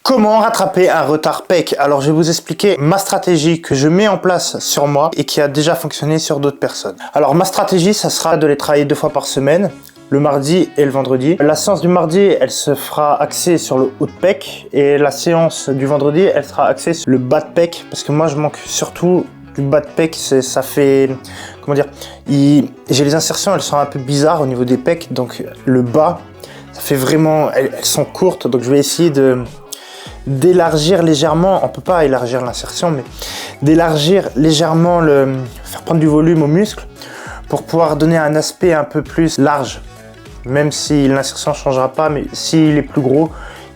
Comment rattraper un retard pec? Alors je vais vous expliquer ma stratégie que je mets en place sur moi et qui a déjà fonctionné sur d'autres personnes. Alors ma stratégie, ça sera de les travailler 2 fois par semaine, le mardi et le vendredi. La séance du mardi, elle se fera axée sur le haut de pec et la séance du vendredi, elle sera axée sur le bas de pec parce que moi je manque surtout du bas de pec, ça fait, comment dire, j'ai les insertions, elles sont un peu bizarres au niveau des pecs, donc le bas, ça fait vraiment, elles sont courtes, donc je vais essayer d'élargir légèrement, on peut pas élargir l'insertion, mais d'élargir légèrement, faire prendre du volume aux muscles pour pouvoir donner un aspect un peu plus large, même si l'insertion ne changera pas, mais s'il est plus gros,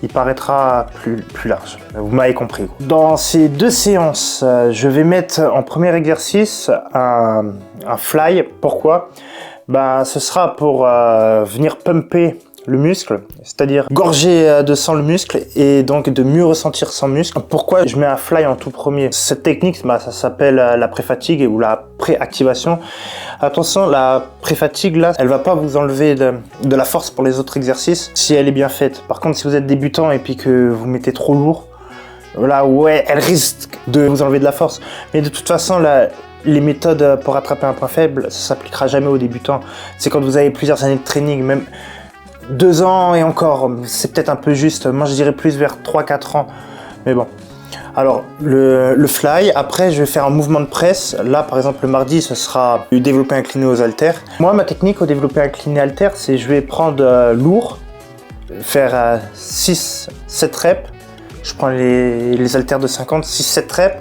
il paraîtra plus large. Vous m'avez compris. Dans ces 2 séances, je vais mettre en premier exercice un fly. Pourquoi? Ce sera pour venir pumper le muscle, c'est-à-dire gorger de sang le muscle et donc de mieux ressentir son muscle. Pourquoi je mets un fly en tout premier? Cette technique, ça s'appelle la pré-fatigue ou la pré-activation. Attention, la pré-fatigue là, elle va pas vous enlever de la force pour les autres exercices si elle est bien faite. Par contre, si vous êtes débutant et puis que vous mettez trop lourd, là ouais, elle risque de vous enlever de la force. Mais de toute façon, les méthodes pour rattraper un point faible, ça s'appliquera jamais aux débutants. C'est quand vous avez plusieurs années de training, même 2 ans et encore, c'est peut-être un peu juste. Moi, je dirais plus vers 3-4 ans. Mais bon. Alors, le fly. Après, je vais faire un mouvement de presse. Là, par exemple, le mardi, ce sera du développé incliné aux haltères. Moi, ma technique au développé incliné haltères, c'est je vais prendre lourd, faire 6-7 reps. Je prends les haltères de 50, 6-7 reps.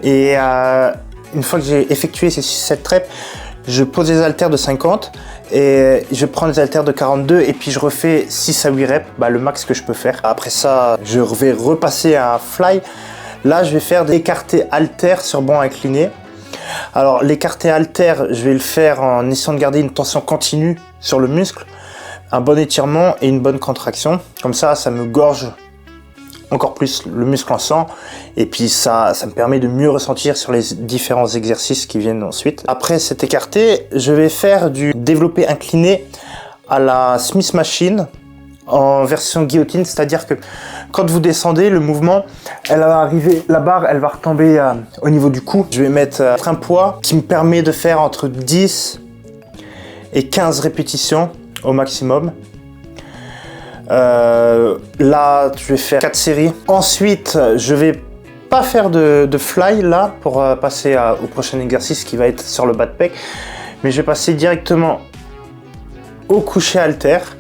Et une fois que j'ai effectué ces 6-7 reps, je pose les haltères de 50 et je prends les haltères de 42 et puis je refais 6 à 8 reps, le max que je peux faire. Après ça, je vais repasser à un fly. Là, je vais faire des écartés haltères sur banc incliné. Alors, l'écarté haltère, je vais le faire en essayant de garder une tension continue sur le muscle, un bon étirement et une bonne contraction. Comme ça, ça me gorge encore plus le muscle en sang et puis ça me permet de mieux ressentir sur les différents exercices qui viennent ensuite. Après cet écarté, je vais faire du développé incliné à la Smith Machine en version guillotine, c'est-à-dire que quand vous descendez, le mouvement, elle va arriver, la barre, elle va retomber au niveau du cou. Je vais mettre un poids qui me permet de faire entre 10 et 15 répétitions au maximum. Là, je vais faire 4 séries. Ensuite, je vais pas faire de fly là pour passer au prochain exercice qui va être sur le bas de pec, mais je vais passer directement au coucher haltère.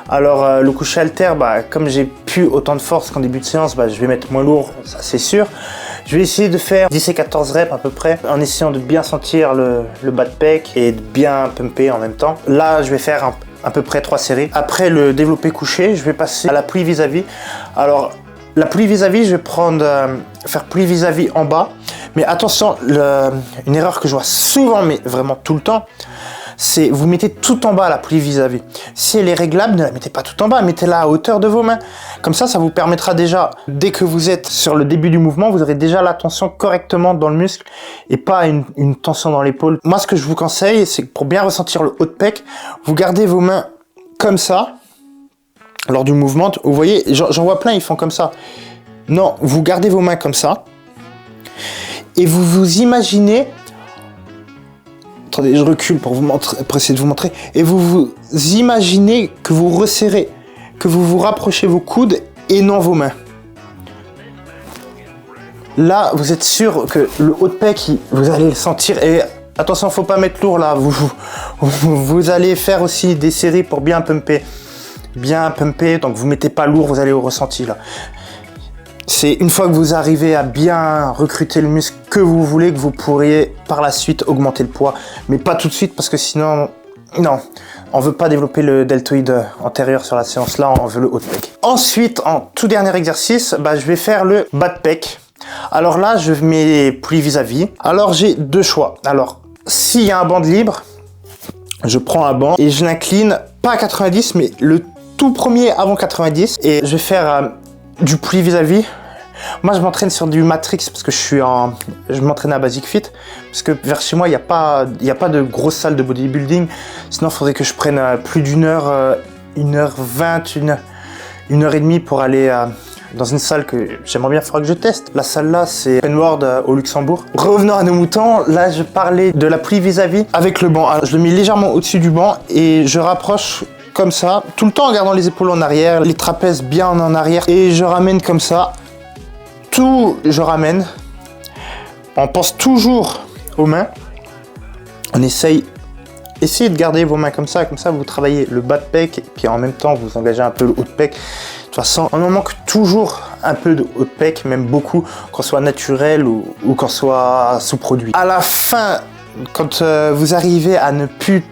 Alors le coucher haltère, comme j'ai plus autant de force qu'en début de séance, je vais mettre moins lourd, ça c'est sûr. Je vais essayer de faire 10 et 14 reps à peu près, en essayant de bien sentir le bas de pec et de bien pumper en même temps. Là, je vais faire à peu près 3 séries. Après le développé couché, je vais passer à la plie vis-à-vis. Alors, la plie vis-à-vis, je vais faire plie vis-à-vis en bas. Mais attention, une erreur que je vois souvent, mais vraiment tout le temps, c'est vous mettez tout en bas la plie vis-à-vis. Si elle est réglable, ne la mettez pas tout en bas, mettez-la à hauteur de vos mains. Comme ça vous permettra déjà, dès que vous êtes sur le début du mouvement, vous aurez déjà la tension correctement dans le muscle et pas une tension dans l'épaule. Moi, ce que je vous conseille, c'est que pour bien ressentir le haut de pec, vous gardez vos mains comme ça lors du mouvement. Vous voyez, j'en vois plein, ils font comme ça. Non, vous gardez vos mains comme ça et vous vous imaginez. Attendez, je recule pour essayer de vous montrer. Et vous vous imaginez que vous resserrez, que vous vous rapprochez vos coudes et non vos mains. Là, vous êtes sûr que le haut de pec, vous allez le sentir. Et attention, faut pas mettre lourd là. Vous allez faire aussi des séries pour bien pumper. Bien pumper, donc vous mettez pas lourd, vous allez au ressenti là. C'est une fois que vous arrivez à bien recruter le muscle que vous voulez, que vous pourriez par la suite augmenter le poids. Mais pas tout de suite parce que sinon, non, on veut pas développer le deltoïde antérieur sur la séance là, on veut le haut de pec. Ensuite, en tout dernier exercice, je vais faire le bas de pec. Alors là, je mets les plis vis-à-vis. Alors j'ai 2 choix. Alors, s'il y a un banc de libre, je prends un banc et je l'incline, pas à 90, mais le tout premier avant 90. Et je vais faire du pli vis-à-vis. Moi, je m'entraîne sur du Matrix parce que je m'entraîne à Basic Fit. Parce que vers chez moi, il n'y a pas de grosse salle de bodybuilding. Sinon, il faudrait que je prenne plus d'1 heure, 1h20, 1h30 pour aller dans une salle que j'aimerais bien faire que je teste. La salle là, c'est Penward au Luxembourg. Revenons à nos moutons, là je parlais de la plie vis-à-vis avec le banc. Alors, je le mets légèrement au-dessus du banc et je rapproche comme ça, tout le temps en gardant les épaules en arrière, les trapèzes bien en arrière et je ramène comme ça. Tout, je ramène. On pense toujours aux mains. On essayez de garder vos mains comme ça vous travaillez le bas de pec et puis en même temps vous engagez un peu le haut de pec. De toute façon, on en manque toujours un peu de haut de pec, même beaucoup, qu'on soit naturel ou qu'on soit sous-produit. À la fin, quand vous arrivez à ne plus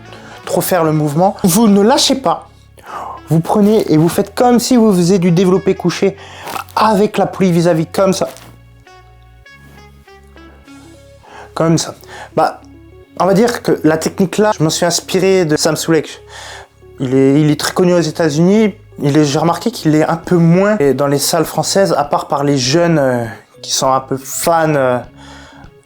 trop faire le mouvement, vous ne lâchez pas. Vous prenez et vous faites comme si vous faisiez du développé couché avec la poulie vis-à-vis, comme ça. Comme ça. Bah, on va dire que la technique là, je m'en suis inspiré de Sam Sulek. Il est très connu aux États-Unis. J'ai remarqué qu'il est un peu moins dans les salles françaises, à part par les jeunes qui sont un peu fans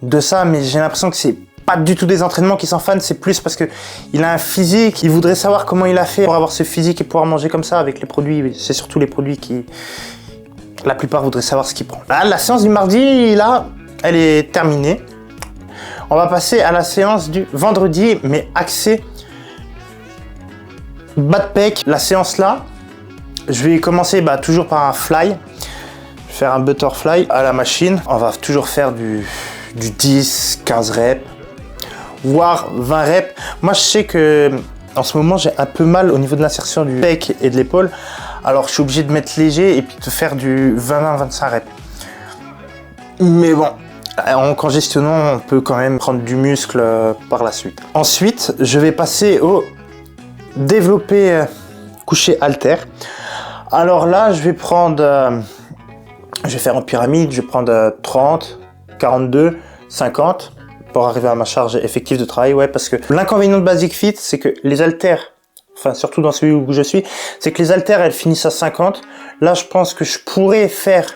de ça, mais j'ai l'impression que c'est pas du tout des entraînements qui sont fans, c'est plus parce que il a un physique, il voudrait savoir comment il a fait pour avoir ce physique et pouvoir manger comme ça avec les produits. C'est surtout les produits qui, la plupart voudraient savoir ce qu'il prend. Là, la séance du mardi, là, elle est terminée. On va passer à la séance du vendredi, mais axée bas de pec. La séance là, je vais commencer toujours par un fly. Je vais faire un butterfly à la machine. On va toujours faire du 10, 15 reps, voire 20 reps. Moi, je sais que en ce moment, j'ai un peu mal au niveau de l'insertion du pec et de l'épaule. Alors, je suis obligé de mettre léger et puis de faire du 20-25 reps. Mais bon, en congestionnant, on peut quand même prendre du muscle par la suite. Ensuite, je vais passer au développé couché halter. Alors là, je vais prendre, je vais faire en pyramide, je vais prendre 30, 42, 50 pour arriver à ma charge effective de travail. Ouais, parce que l'inconvénient de Basic Fit, c'est que les haltères, enfin surtout dans celui où je suis, c'est que les haltères, elles finissent à 50. Là, je pense que je pourrais faire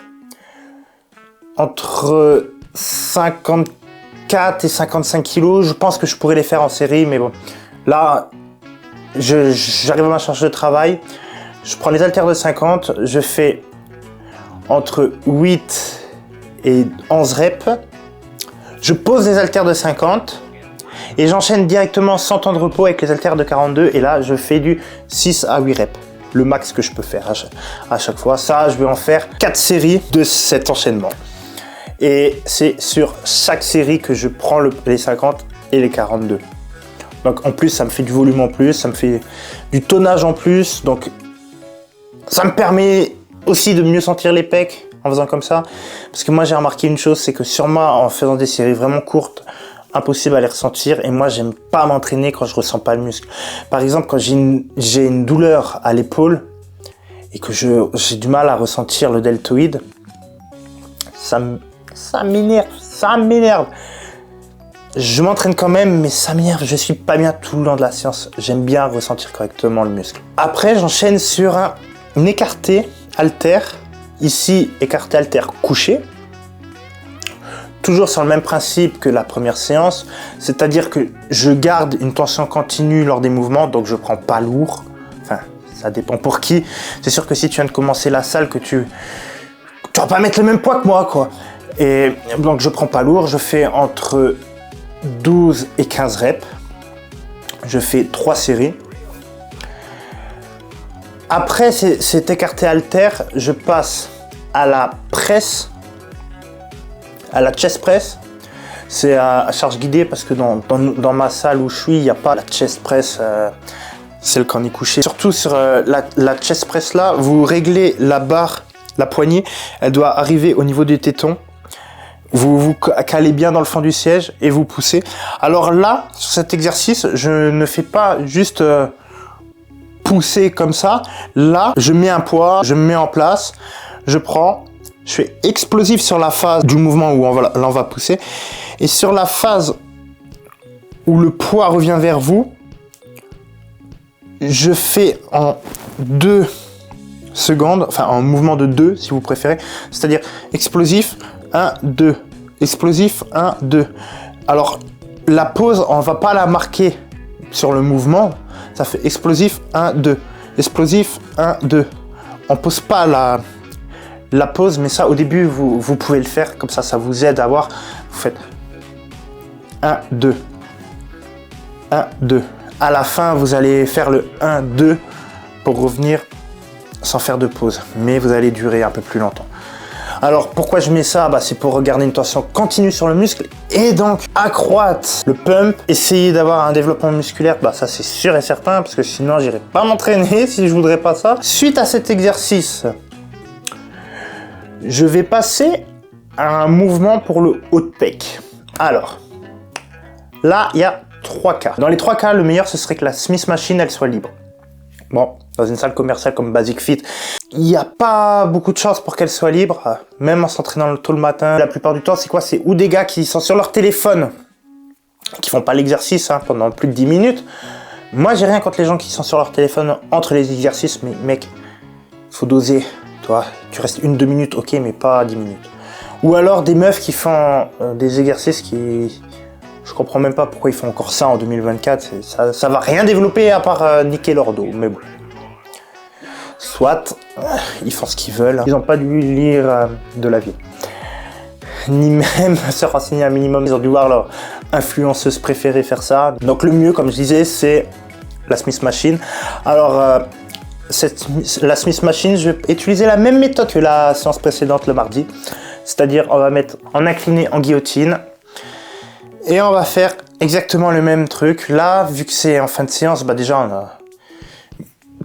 entre 54 et 55 kilos, je pense que je pourrais les faire en série, mais bon, là, j'arrive à ma charge de travail, je prends les haltères de 50, je fais entre 8 et 11 reps, je pose les haltères de 50 et j'enchaîne directement sans temps de repos avec les haltères de 42 et là, je fais du 6 à 8 reps, le max que je peux faire à chaque fois. Ça, je vais en faire 4 séries de cet enchaînement. Et c'est sur chaque série que je prends les 50 et les 42. Donc en plus, ça me fait du volume en plus, ça me fait du tonnage en plus. Donc ça me permet aussi de mieux sentir les pecs en faisant comme ça. Parce que moi, j'ai remarqué une chose, c'est que sur moi, en faisant des séries vraiment courtes, impossible à les ressentir. Et moi, j'aime pas m'entraîner quand je ressens pas le muscle. Par exemple, quand j'ai une douleur à l'épaule et que j'ai du mal à ressentir le deltoïde, ça m'énerve. Je m'entraîne quand même, mais ça m'énerve. Je suis pas bien tout le long de la séance. J'aime bien ressentir correctement le muscle. Après, j'enchaîne sur un écarté halter. Ici, écarté halter couché. Toujours sur le même principe que la première séance. C'est-à-dire que je garde une tension continue lors des mouvements, donc je prends pas lourd. Enfin, ça dépend pour qui. C'est sûr que si tu viens de commencer la salle, que tu vas pas mettre le même poids que moi, quoi. Et donc je prends pas lourd, je fais entre 12 et 15 reps. Je fais 3 séries. Après cet écarté halter, je passe à la presse, à la chest press. C'est à charge guidée parce que dans ma salle où je suis, il n'y a pas la chest press, celle qu'on est couché. Surtout sur la chest press là, vous réglez la barre, la poignée, elle doit arriver au niveau des tétons. Vous calez bien dans le fond du siège et vous poussez. Alors là, sur cet exercice, je ne fais pas juste pousser comme ça. Là, je mets un poids, je me mets en place, je prends, je fais explosif sur la phase du mouvement où on va pousser. Et sur la phase où le poids revient vers vous, je fais en 2 secondes, enfin en mouvement de 2 si vous préférez, c'est-à-dire explosif, 1, 2, explosif, 1, 2. Alors, la pause, on ne va pas la marquer sur le mouvement. Ça fait explosif, 1, 2. Explosif, 1, 2. On ne pose pas la pause, mais ça au début vous pouvez le faire, comme ça vous aide à voir. Vous faites 1, 2, 1, 2. À la fin, vous allez faire le 1, 2 pour revenir sans faire de pause, mais vous allez durer un peu plus longtemps. Alors pourquoi je mets ça? C'est pour garder une tension continue sur le muscle et donc accroître le pump, essayer d'avoir un développement musculaire, ça c'est sûr et certain, parce que sinon j'irai pas m'entraîner si je voudrais pas ça. Suite à cet exercice, je vais passer à un mouvement pour le haut de pec. Alors, là il y a 3 cas. Dans les 3 cas, le meilleur ce serait que la Smith Machine elle soit libre. Bon, dans une salle commerciale comme Basic Fit, il n'y a pas beaucoup de chances pour qu'elle soit libre, même en s'entraînant tôt le matin. La plupart du temps, c'est quoi? C'est ou des gars qui sont sur leur téléphone, qui font pas l'exercice pendant plus de 10 minutes. Moi, j'ai rien contre les gens qui sont sur leur téléphone entre les exercices, mais mec, faut doser. Toi, tu restes 1-2 minutes, ok, mais pas 10 minutes. Ou alors des meufs qui font des exercices qui... Je comprends même pas pourquoi ils font encore ça en 2024. Ça va rien développer à part niquer leur dos. Mais bon. Soit, ils font ce qu'ils veulent. Ils n'ont pas dû lire de la vie. Ni même se renseigner un minimum. Ils ont dû voir leur influenceuse préférée faire ça. Donc le mieux, comme je disais, c'est la Smith Machine. Alors, la Smith Machine, je vais utiliser la même méthode que la séance précédente le mardi. C'est-à-dire, on va mettre en incliné en guillotine. Et on va faire exactement le même truc. Là, vu que c'est en fin de séance, déjà on a...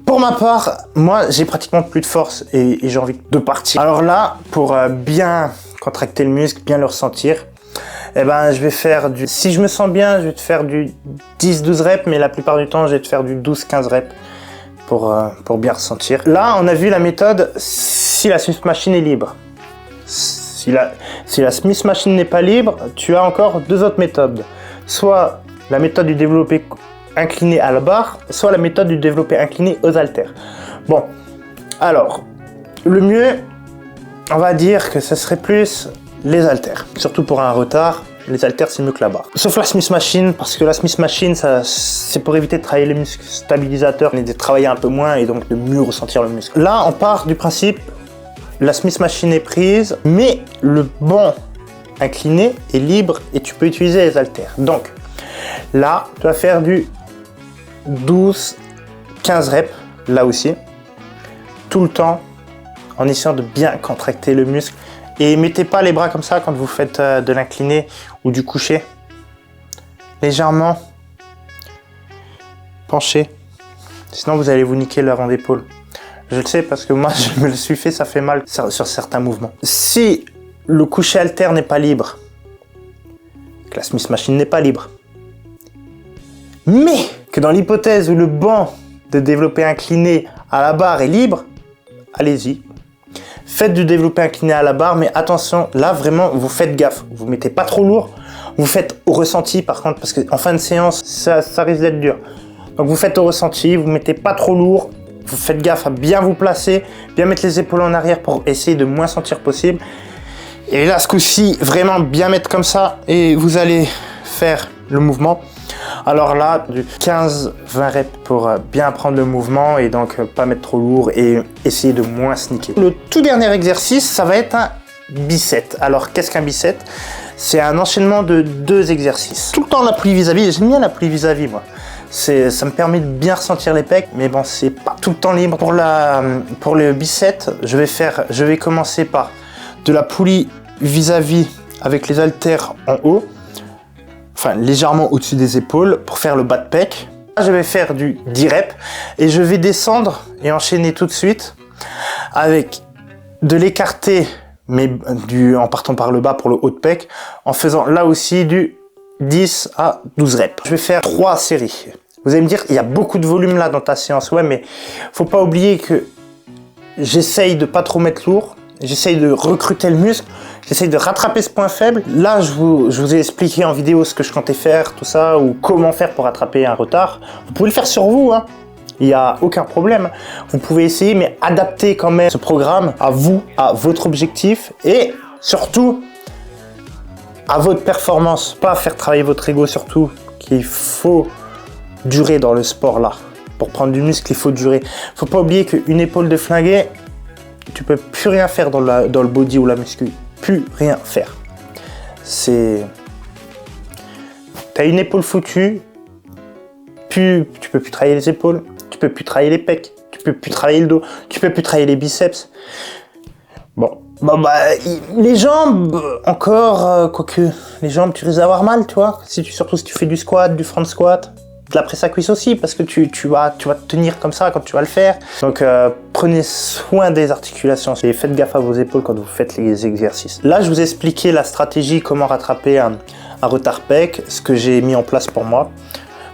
Pour ma part, moi j'ai pratiquement plus de force et j'ai envie de partir. Alors là, pour bien contracter le muscle, bien le ressentir, je vais faire du... Si je me sens bien, je vais te faire du 10-12 reps, mais la plupart du temps, je vais te faire du 12-15 reps pour bien ressentir. Là, on a vu la méthode si la Smith Machine est libre. Si la Smith Machine n'est pas libre, tu as encore 2 autres méthodes. Soit la méthode du développé incliné à la barre, soit la méthode du développé incliné aux haltères. Bon, alors, le mieux, on va dire que ce serait plus les haltères. Surtout pour un retard, les haltères c'est mieux que la barre. Sauf la Smith Machine, parce que la Smith Machine, c'est pour éviter de travailler les muscles stabilisateurs et de travailler un peu moins et donc de mieux ressentir le muscle. Là, on part du principe... La Smith Machine est prise, mais le banc incliné est libre et tu peux utiliser les haltères. Donc là, tu vas faire du 12-15 reps, là aussi, tout le temps, en essayant de bien contracter le muscle. Et mettez pas les bras comme ça quand vous faites de l'incliné ou du couché. Légèrement penché, sinon vous allez vous niquer l'avant d'épaule. Je le sais parce que moi je me le suis fait, ça fait mal sur certains mouvements. Si le coucher haltère n'est pas libre, que la Smith Machine n'est pas libre, mais que dans l'hypothèse où le banc de développé incliné à la barre est libre, allez-y. Faites du développé incliné à la barre, mais attention, là vraiment vous faites gaffe. Vous mettez pas trop lourd, vous faites au ressenti par contre, parce qu'en fin de séance, ça risque d'être dur. Donc vous faites au ressenti, vous mettez pas trop lourd. Vous faites gaffe à bien vous placer, bien mettre les épaules en arrière pour essayer de moins sentir possible. Et là, ce coup-ci, vraiment bien mettre comme ça et vous allez faire le mouvement. Alors là, du 15-20 reps pour bien apprendre le mouvement et donc pas mettre trop lourd et essayer de moins sneaker. Le tout dernier exercice, ça va être un bicep. Alors, qu'est-ce qu'un bicep? C'est un enchaînement de 2 exercices. Tout le temps la plie vis-à-vis, j'aime bien la plie vis-à-vis moi. Ça me permet de bien ressentir les pecs, mais bon, c'est pas tout le temps libre. Pour le bicep, je vais commencer par de la poulie vis-à-vis avec les haltères en haut, enfin légèrement au-dessus des épaules pour faire le bas de pec. Je vais faire du 10 reps et je vais descendre et enchaîner tout de suite avec de l'écarté, mais en partant par le bas pour le haut de pec, en faisant là aussi du 10 à 12 reps. Je vais faire 3 séries. Vous allez me dire, il y a beaucoup de volume là dans ta séance. Ouais, mais faut pas oublier que j'essaye de pas trop mettre lourd. J'essaye de recruter le muscle. J'essaye de rattraper ce point faible. Là, je vous ai expliqué en vidéo ce que je comptais faire, tout ça, ou comment faire pour rattraper un retard. Vous pouvez le faire sur vous, hein. Il n'y a aucun problème. Vous pouvez essayer, mais adapter quand même ce programme à vous, à votre objectif et surtout à votre performance. Pas faire travailler votre ego, surtout qu'il faut durer dans le sport là. Pour prendre du muscle, il faut durer. Faut pas oublier qu'une épaule de flingué, tu peux plus rien faire dans le body ou la muscu. Plus rien faire. T'as une épaule foutue, tu peux plus travailler les épaules, tu peux plus travailler les pecs, tu peux plus travailler le dos, tu peux plus travailler les biceps. Bon, les jambes, encore, quoique, les jambes, tu risques d'avoir mal, tu vois. Surtout si tu fais du squat, du front squat, de la presse à cuisse aussi, parce que tu vas te tenir comme ça quand tu vas le faire. Donc, prenez soin des articulations et faites gaffe à vos épaules quand vous faites les exercices. Là, je vous ai expliqué la stratégie, comment rattraper un retard pec, ce que j'ai mis en place pour moi.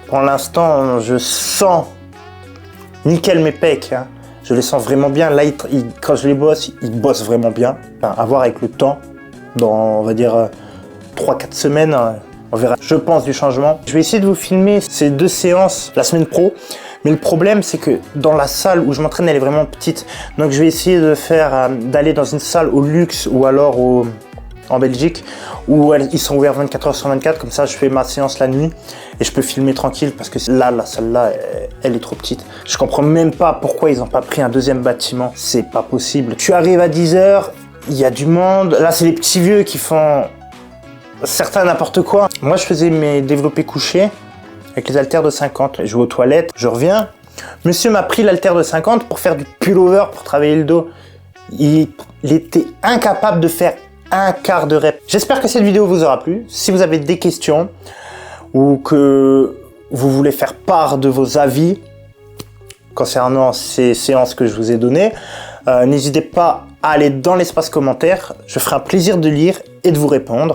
Pour l'instant, je sens nickel mes pecs, hein. Je les sens vraiment bien. Là, quand je les bosse, ils bossent vraiment bien. Enfin, à voir avec le temps, dans, on va dire, 3-4 semaines, on verra, je pense, du changement. Je vais essayer de vous filmer ces 2 séances la semaine pro. Mais le problème, c'est que dans la salle où je m'entraîne, elle est vraiment petite. Donc, je vais essayer d'aller dans une salle au luxe ou alors en Belgique, où ils sont ouverts 24 heures sur 24, comme ça je fais ma séance la nuit et je peux filmer tranquille parce que là, la salle là, elle est trop petite. Je comprends même pas pourquoi ils n'ont pas pris un deuxième bâtiment, c'est pas possible. Tu arrives à 10 heures, il y a du monde, là c'est les petits vieux qui font certains n'importe quoi. Moi je faisais mes développés couchés avec les haltères de 50, je vais aux toilettes, je reviens, monsieur m'a pris l'haltère de 50 pour faire du pullover pour travailler le dos. Il était incapable de faire un quart de rep. J'espère que cette vidéo vous aura plu. Si vous avez des questions ou que vous voulez faire part de vos avis concernant ces séances que je vous ai données, n'hésitez pas à aller dans l'espace commentaire. Je ferai un plaisir de lire et de vous répondre.